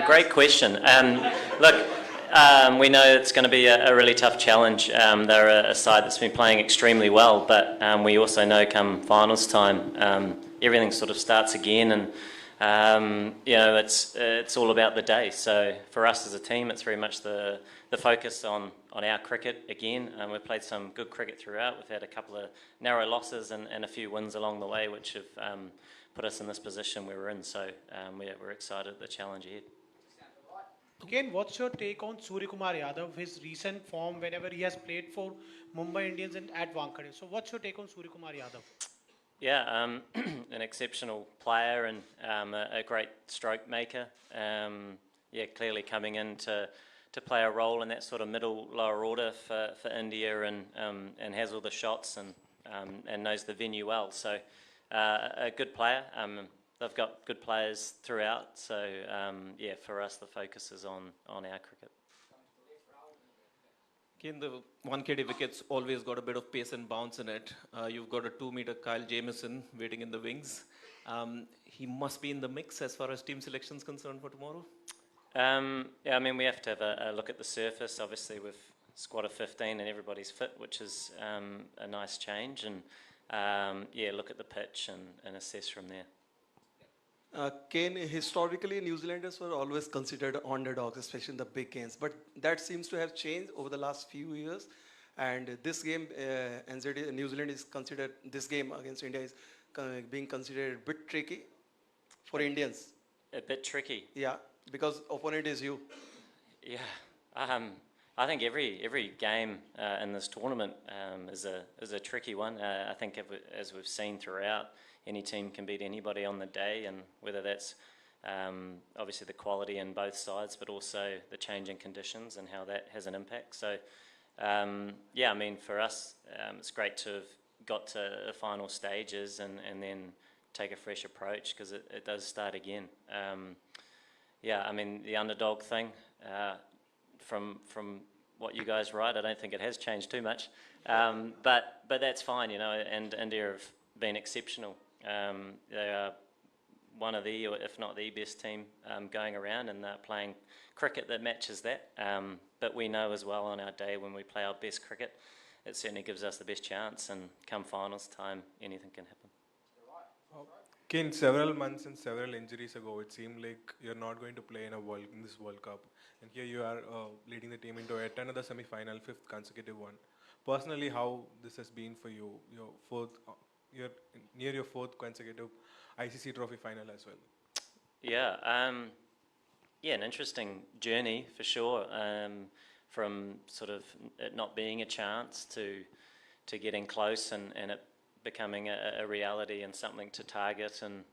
great question. Look, we know it's going to be a really tough challenge. They're a side that's been playing extremely well, but we also know come finals time, everything sort of starts again, and it's all about the day. So for us as a team, it's very much the focus on our cricket again. We've played some good cricket throughout. We've had a couple of narrow losses and a few wins along the way, which have put us in this position where we're in. So we're excited at the challenge ahead. Again, what's your take on Suryakumar Yadav, his recent form whenever he has played for Mumbai Indians and at Wankhede? So what's your take on Suryakumar Yadav? Yeah, an exceptional player and a great stroke maker. Clearly coming in to play a role in that sort of middle lower order for India and has all the shots and knows the venue well. So a good player. They've got good players throughout. So for us the focus is on our cricket. Kane, the 1KD wickets always got a bit of pace and bounce in it. You've got a 2-meter Kyle Jamieson waiting in the wings. He must be in the mix as far as team selection is concerned for tomorrow. We have to have a look at the surface. Obviously, we've squad of 15 and everybody's fit, which is a nice change. And look at the pitch and assess from there. Kane, historically, New Zealanders were always considered underdogs, especially in the big games. But that seems to have changed over the last few years. And this game, New Zealand is considered, this game against India is being considered a bit tricky for Indians. A bit tricky? Yeah, because opponent is you. Yeah, I think every game in this tournament is a tricky one. I think as we've seen throughout, any team can beat anybody on the day, and whether that's obviously the quality in both sides, but also the changing conditions and how that has an impact. So, for us, it's great to have got to the final stages and then take a fresh approach, because it does start again. The underdog thing, from what you guys write, I don't think it has changed too much, but that's fine, and India have been exceptional. They are one of the, or if not the best team going around, and they're playing cricket that matches that. But we know as well on our day when we play our best cricket, it certainly gives us the best chance, and come finals time, anything can happen. Kane, several months and several injuries ago, it seemed like you're not going to play in this World Cup. And here you are leading the team into yet another semi-final, 5th consecutive one. Personally, how this has been for you? You're near your 4th consecutive ICC Trophy final as well. Yeah, an interesting journey for sure. From sort of it not being a chance to getting close and it becoming a reality and something to target, and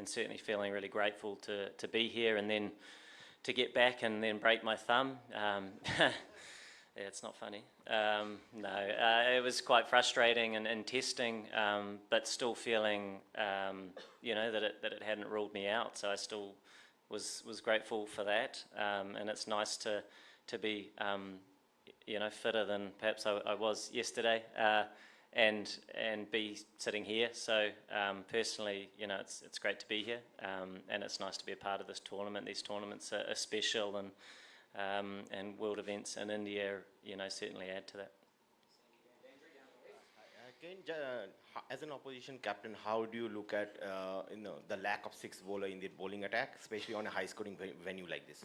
certainly feeling really grateful to be here, and then to get back and then break my thumb. Yeah, it's not funny. It was quite frustrating and testing, but still feeling, that it hadn't ruled me out. So I still was grateful for that, and it's nice to be, fitter than perhaps I was yesterday, and be sitting here. So personally, it's great to be here, and it's nice to be a part of this tournament. These tournaments are special, and world events in India, certainly add to that. As an opposition captain, how do you look at the lack of 6 bowler in the bowling attack, especially on a high-scoring venue like this?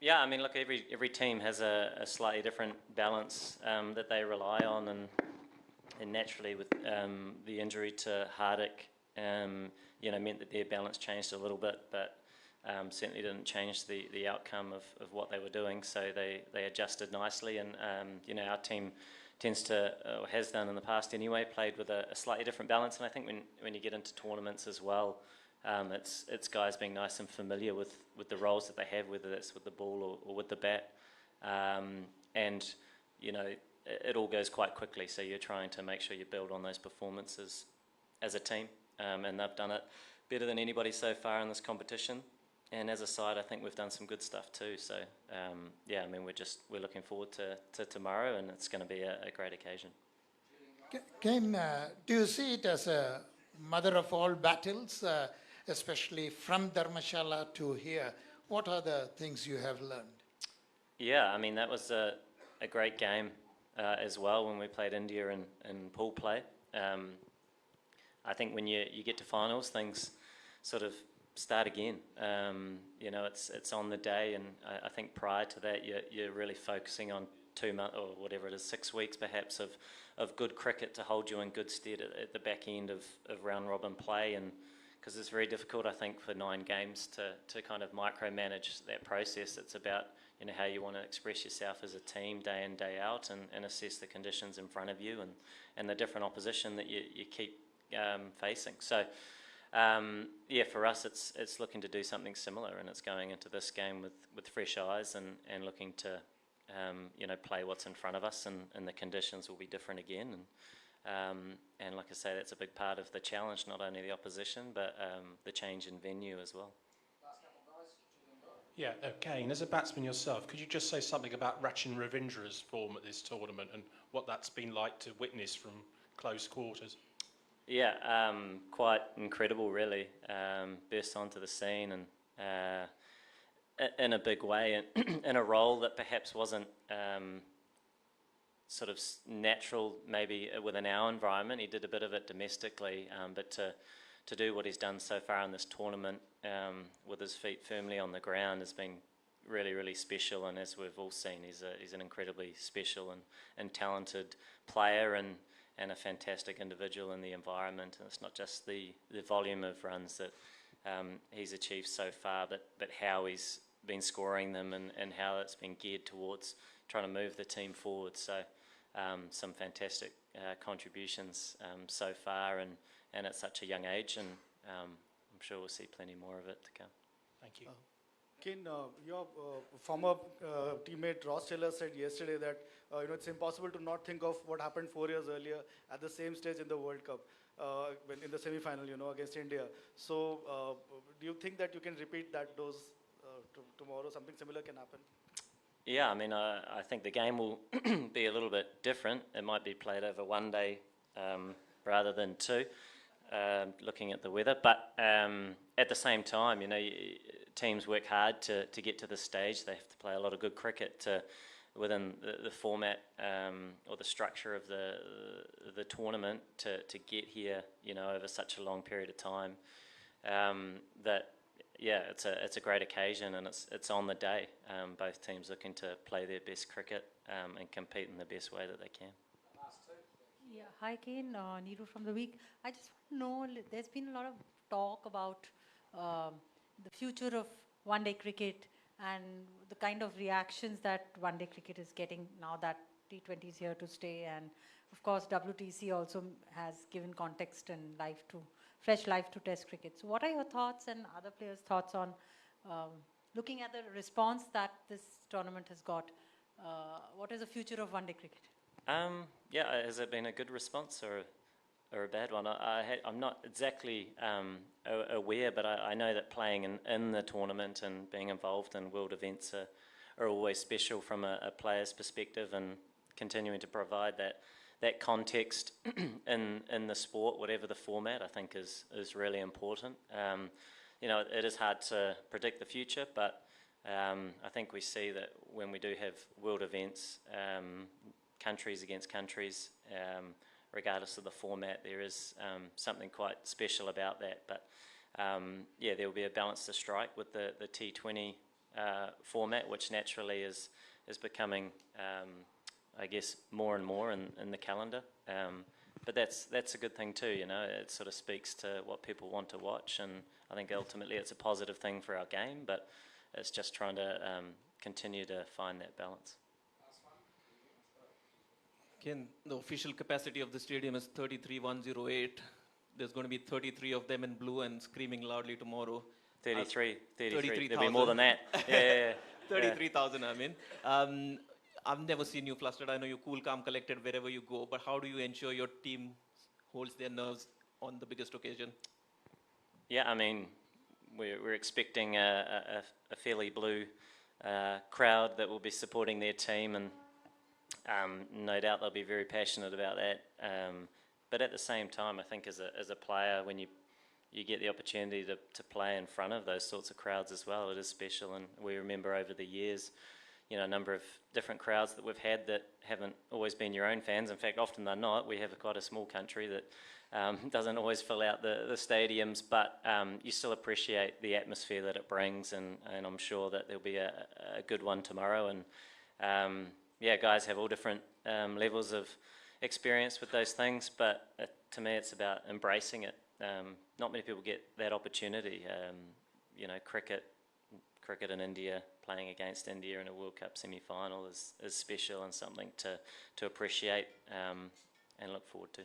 Look, every team has a slightly different balance that they rely on, and naturally with the injury to Hardik, meant that their balance changed a little bit, but certainly didn't change the outcome of what they were doing. So they adjusted nicely, and our team tends to, or has done in the past anyway, played with a slightly different balance. And I think when you get into tournaments as well, it's guys being nice and familiar with the roles that they have, whether that's with the ball or with the bat, and it all goes quite quickly. So you're trying to make sure you build on those performances as a team, and they've done it better than anybody so far in this competition. And as a side, I think we've done some good stuff too. So we're looking forward to tomorrow, and it's going to be a great occasion. Kane, do you see it as a mother of all battles? especially from Dharmashala to here? What are the things you have learned? Yeah, I mean, that was a great game as well when we played India in pool play. I think when you get to finals, things sort of start again. You know, it's on the day, and I think prior to that, you're really focusing on 2 months or whatever it is, 6 weeks perhaps of good cricket to hold you in good stead at the back end of round robin play, and because it's very difficult, I think, for 9 games to kind of micromanage that process. It's about, you know, how you want to express yourself as a team day in, day out, and assess the conditions in front of you and the different opposition that you keep facing. So yeah, for us it's looking to do something similar, and it's going into this game with fresh eyes and looking to you know, play what's in front of us, and the conditions will be different again, and like I say, that's a big part of the challenge, not only the opposition but the change in venue as well. Yeah, Kane, as a batsman yourself, could you just say something about Rachin Ravindra's form at this tournament and what that's been like to witness from close quarters? Yeah, quite incredible, really. Burst onto the scene and in a big way, and in a role that perhaps wasn't sort of natural, maybe within our environment. He did a bit of it domestically, but to do what he's done so far in this tournament with his feet firmly on the ground has been really, really special. And as we've all seen, he's an incredibly special and talented player, and a fantastic individual in the environment. And it's not just the volume of runs that he's achieved so far, but how he's been scoring them, and how it's been geared towards trying to move the team forward. So some fantastic contributions so far, and at such a young age, and I'm sure we'll see plenty more of it to come. Thank you. Kane, your former teammate Ross Taylor said yesterday that you know, it's impossible to not think of what happened 4 years earlier at the same stage in the World Cup, when in the semi-final, you know, against India. So, do you think that you can repeat that dose tomorrow? Something similar can happen? Yeah, I mean, I think the game will be a little bit different. It might be played over 1 day rather than 2, looking at the weather. But at the same time, you know, teams work hard to get to this stage. They have to play a lot of good cricket within the format or the structure of the tournament to get here, you know, over such a long period of time. That yeah, it's a great occasion, and it's on the day. Both teams looking to play their best cricket and compete in the best way that they can. Yeah, hi Kane, Neeru from The Week. I just want to know, there's been a lot of talk about the future of one-day cricket and the kind of reactions that one-day cricket is getting now that T20 is here to stay, and of course WTC also has given context and fresh life to Test cricket. So what are your thoughts and other players' thoughts on looking at the response that this tournament has got? What is the future of one-day cricket? Yeah, has it been a good response or a bad one? I'm not exactly aware, but I know that playing in the tournament and being involved in world events are always special from a player's perspective, and continuing to provide that context in the sport, whatever the format, I think is really important. You know, it is hard to predict the future, but I think we see that when we do have world events, countries against countries, regardless of the format, there is something quite special about that. But yeah, there will be a balance to strike with the T20 format, which naturally is becoming I guess more and more in the calendar, but that's a good thing too. You know, it sort of speaks to what people want to watch, and I think ultimately it's a positive thing for our game. But it's just trying to continue to find that balance. Again, the official capacity of the stadium is 33,108. There's going to be 33 of them in blue and screaming loudly tomorrow. 33. 33,000. There'll be more than that. Yeah. 33,000, I mean. I've never seen you flustered. I know you're cool, calm, collected wherever you go, but how do you ensure your team holds their nerves on the biggest occasion? Yeah, I mean, we're expecting a fairly blue crowd that will be supporting their team, and no doubt they'll be very passionate about that. But at the same time, I think as a player, when you you get the opportunity to play in front of those sorts of crowds as well. It is special, and we remember over the years, a number of different crowds that we've had that haven't always been your own fans. In fact, often they're not. We have quite a small country that doesn't always fill out the stadiums, but you still appreciate the atmosphere that it brings, and I'm sure that there'll be a good one tomorrow. And guys have all different levels of experience with those things, but to me it's about embracing it. Not many people get that opportunity. Cricket in India, playing against India in a World Cup semi-final is special and something to appreciate and look forward to.